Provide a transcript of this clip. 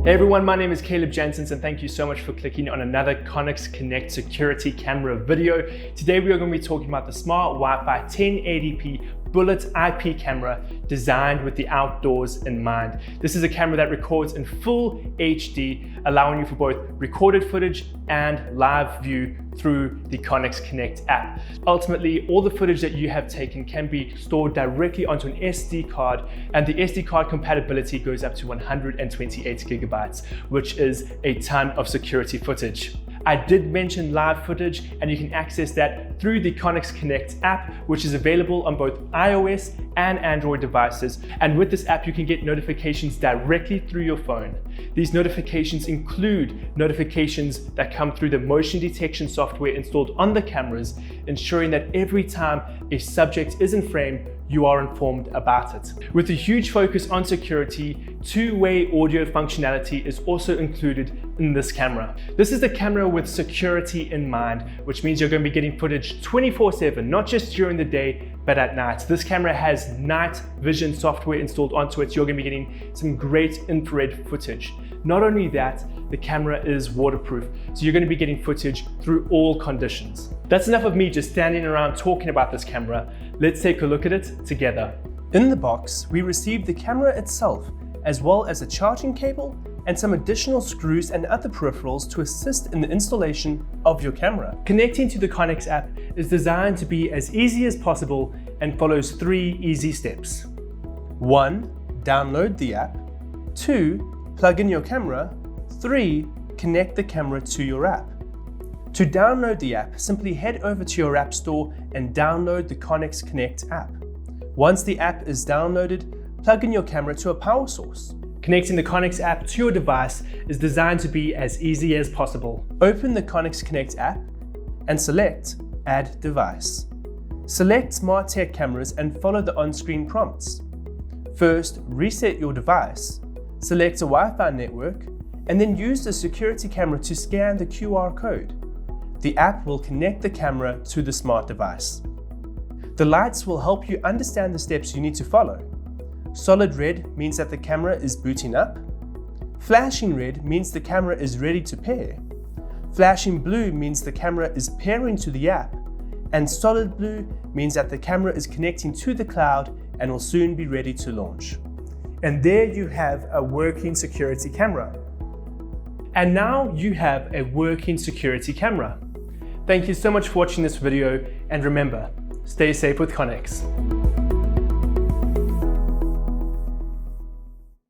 Hey everyone, my name is Caleb Jansons and thank you so much for clicking on another Connex Connect security camera video. Today we are going to be talking about the smart Wi-Fi 1080p bullet IP camera designed with the outdoors in mind. This is a camera that records in full HD, allowing you for both recorded footage and live view through the Connex Connect app. Ultimately, all the footage that you have taken can be stored directly onto an SD card, and the SD card compatibility goes up to 128 gigabytes, which is a ton of security footage. I did mention live footage, and you can access that through the Connex Connect app, which is available on both iOS and Android devices. And with this app, you can get notifications directly through your phone. These notifications include notifications that come through the motion detection software installed on the cameras, ensuring that every time a subject is in frame, you are informed about it. With a huge focus on security, two-way audio functionality is also included in this camera. This is the camera with security in mind, which means you're going to be getting footage 24/7, not just during the day, but at night. This camera has night vision software installed onto it, so you're going to be getting some great infrared footage. Not only that, the camera is waterproof, so you're going to be getting footage through all conditions. That's enough of me just standing around talking about this camera. Let's take a look at it together. In the box, we received the camera itself, as well as a charging cable and some additional screws and other peripherals to assist in the installation of your camera. Connecting to the Connex app is designed to be as easy as possible and follows 3 easy steps. 1. Download the app. 2. Plug in your camera. 3. Connect the camera to your app. To download the app, simply head over to your app store and download the Connex Connect app. Once the app is downloaded, plug in your camera to a power source. Connecting the Connex app to your device is designed to be as easy as possible. Open the Connex Connect app and select Add Device. Select Smart Tech Cameras and follow the on-screen prompts. First, reset your device, select a Wi-Fi network, and then use the security camera to scan the QR code. The app will connect the camera to the smart device. The lights will help you understand the steps you need to follow. Solid red means that the camera is booting up. Flashing red means the camera is ready to pair. Flashing blue means the camera is pairing to the app. And solid blue means that the camera is connecting to the cloud and will soon be ready to launch. And there you have a working security camera. And now you have a working security camera. Thank you so much for watching this video, and remember, stay safe with Connex.